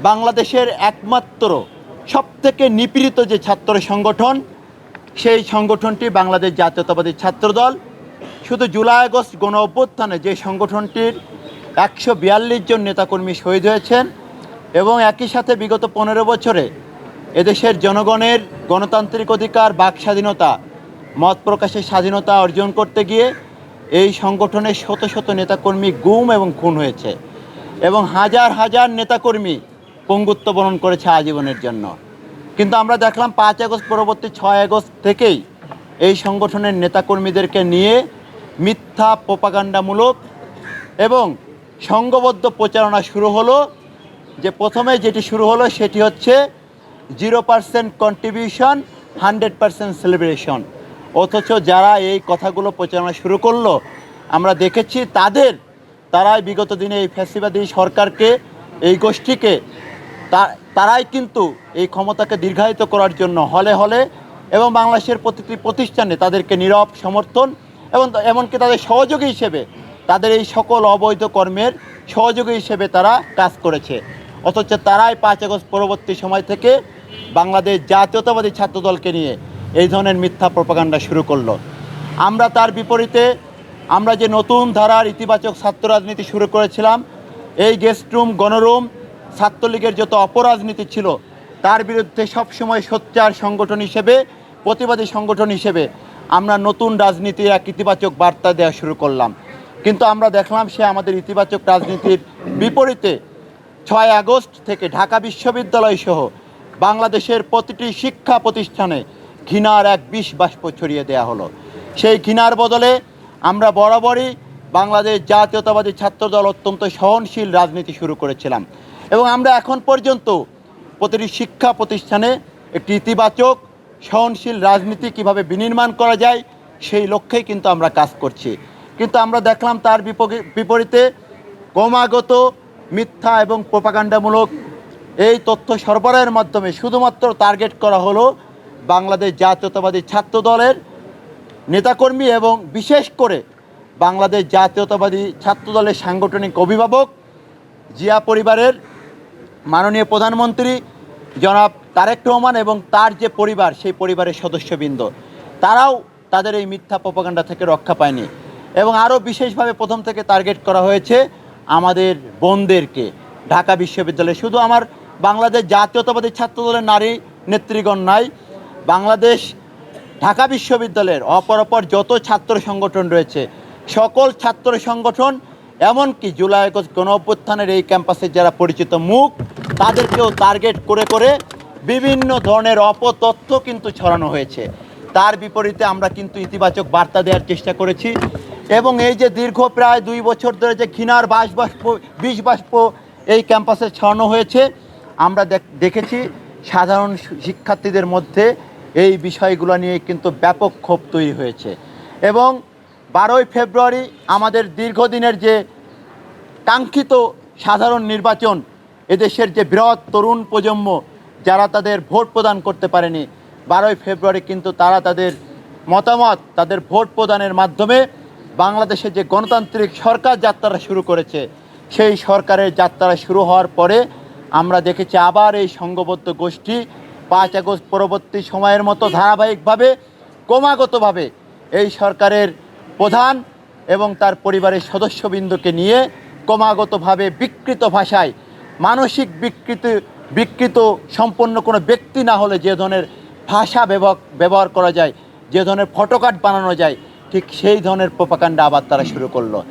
বাংলাদেশের একমাত্র সবথেকে নিপীড়িত যে ছাত্র সংগঠন, সেই সংগঠনটি বাংলাদেশ জাতীয়তাবাদী ছাত্রদল। শুধু জুলাই আগস্ট গণ অভ্যুত্থানে যে সংগঠনটির 142 জন নেতাকর্মী শহীদ হয়েছেন এবং একই সাথে বিগত 15 বছরে এদেশের জনগণের গণতান্ত্রিক অধিকার, বাক স্বাধীনতা, মত প্রকাশের স্বাধীনতা অর্জন করতে গিয়ে এই সংগঠনের শত শত নেতাকর্মী গুম এবং খুন হয়েছে এবং হাজার হাজার নেতাকর্মী পঙ্গুত্ব বরণ করেছে আজীবনের জন্য। কিন্তু আমরা দেখলাম 5 আগস্ট পরবর্তী 6 আগস্ট থেকেই এই সংগঠনের নেতাকর্মীদেরকে নিয়ে মিথ্যা প্রোপাগান্ডামূলক এবং সংঘবদ্ধ প্রচারণা শুরু হলো। যে প্রথমে যেটি শুরু হলো সেটি হচ্ছে 0% কন্ট্রিবিউশন 100% সেলিব্রেশন। অথচ যারা এই কথাগুলো প্রচারণা শুরু করলো আমরা দেখেছি তারাই বিগত দিনে এই ফ্যাসিবাদী সরকারকে, এই গোষ্ঠীকে তারাই কিন্তু এই ক্ষমতাকে দীর্ঘায়িত করার জন্য হলে হলে এবং বাংলাদেশের প্রতিটি প্রতিষ্ঠানে তাদেরকে নীরব সমর্থন এবং এমনকি তাদের সহযোগী হিসেবে, তাদের এই সকল অবৈধ কর্মের সহযোগী হিসেবে তারা কাজ করেছে। অথচ তারাই 5 আগস্ট পরবর্তী সময় থেকে বাংলাদেশ জাতীয়তাবাদী ছাত্রদলকে নিয়ে এই ধরনের মিথ্যা প্রোপাগান্ডা শুরু করলো। আমরা তার বিপরীতে আমরা যে নতুন ধারার ইতিবাচক ছাত্র রাজনীতি শুরু করেছিলাম, এই গেস্টরুম, গণরুম, ছাত্রলীগের যত অপরাজনীতি ছিল তার বিরুদ্ধে সবসময় সোচ্চার সংগঠন হিসেবে, প্রতিবাদী সংগঠন হিসেবে আমরা নতুন রাজনীতির এক ইতিবাচক বার্তা দেওয়া শুরু করলাম। কিন্তু আমরা দেখলাম সে আমাদের ইতিবাচক রাজনীতির বিপরীতে 6 আগস্ট থেকে ঢাকা বিশ্ববিদ্যালয় সহ বাংলাদেশের প্রতিটি শিক্ষা প্রতিষ্ঠানে ঘৃণার এক বিষ বাষ্প ছড়িয়ে দেওয়া হলো। সেই ঘৃণার বদলে আমরা বরাবরই বাংলাদেশ জাতীয়তাবাদী ছাত্রদল অত্যন্ত সহনশীল রাজনীতি শুরু করেছিলাম এবং আমরা এখন পর্যন্ত প্রতিটি শিক্ষা প্রতিষ্ঠানে একটি ইতিবাচক সহনশীল রাজনীতি কিভাবে বিনির্মাণ করা যায় সেই লক্ষ্যেই কিন্তু আমরা কাজ করছি। কিন্তু আমরা দেখলাম তার বিপরীতে ক্রমাগত মিথ্যা এবং প্রোপাগান্ডামূলক এই তথ্য সরবরাহের মাধ্যমে শুধুমাত্র টার্গেট করা হলো বাংলাদেশ জাতীয়তাবাদী ছাত্রদলের নেতাকর্মী এবং বিশেষ করে বাংলাদেশ জাতীয়তাবাদী ছাত্রদলের সাংগঠনিক অভিভাবক, জিয়া পরিবারের মাননীয় প্রধানমন্ত্রী জনাব তারেক রহমান এবং তার যে পরিবার, সেই পরিবারের সদস্যবৃন্দ, তারাও তাদের এই মিথ্যা প্রোপাগান্ডা থেকে রক্ষা পায়নি। এবং আরও বিশেষভাবে প্রথম থেকে টার্গেট করা হয়েছে আমাদের বোনদেরকে। ঢাকা বিশ্ববিদ্যালয়ে শুধু আমার বাংলাদেশ জাতীয়তাবাদী ছাত্রদলের নারী নেতৃগণ নাই, বাংলাদেশ ঢাকা বিশ্ববিদ্যালয়ের অপর যত ছাত্র সংগঠন রয়েছে সকল ছাত্র সংগঠন, এমনকি জুলাই আগস্ট গণ অভ্যুত্থানের এই ক্যাম্পাসের যারা পরিচিত মুখ, তাদেরকেও টার্গেট করে করে বিভিন্ন ধরনের অপতথ্য কিন্তু ছড়ানো হয়েছে। তার বিপরীতে আমরা কিন্তু ইতিবাচক বার্তা দেওয়ার চেষ্টা করেছি এবং এই যে দীর্ঘ প্রায় 2 বছর ধরে যে ঘৃণার বিষ বাষ্প এই ক্যাম্পাসে ছড়ানো হয়েছে, আমরা দেখেছি সাধারণ শিক্ষার্থীদের মধ্যে এই বিষয়গুলো নিয়ে কিন্তু ব্যাপক ক্ষোভ তৈরি হয়েছে। এবং 12ই ফেব্রুয়ারি আমাদের দীর্ঘদিনের যে কাঙ্ক্ষিত সাধারণ নির্বাচন, এদেশের যে বৃহৎ তরুণ প্রজন্ম যারা তাদের ভোট প্রদান করতে পারেনি, 12ই ফেব্রুয়ারি কিন্তু তারা তাদের মতামত, তাদের ভোট প্রদানের মাধ্যমে বাংলাদেশে যে গণতান্ত্রিক সরকার যাত্রা শুরু করেছে, সেই সরকারের যাত্রা শুরু হওয়ার পরে আমরা দেখেছি আবার এই সংঘবদ্ধ গোষ্ঠী 5 আগস্ট পরবর্তী সময়ের মতো ধারাবাহিকভাবে ক্রমাগতভাবে এই সরকারের প্রধান এবং তার পরিবারের সদস্যবৃন্দকে নিয়ে ক্রমাগতভাবে বিকৃত ভাষায়, মানসিক বিকৃত সম্পন্ন কোনো ব্যক্তি না হলে যে ধরনের ভাষা ব্যবহার করা যায়, যে ধরনের ফটোকার্ড বানানো যায়, ঠিক সেই ধরনের প্রোপাগান্ডা আবার তারা শুরু করলো।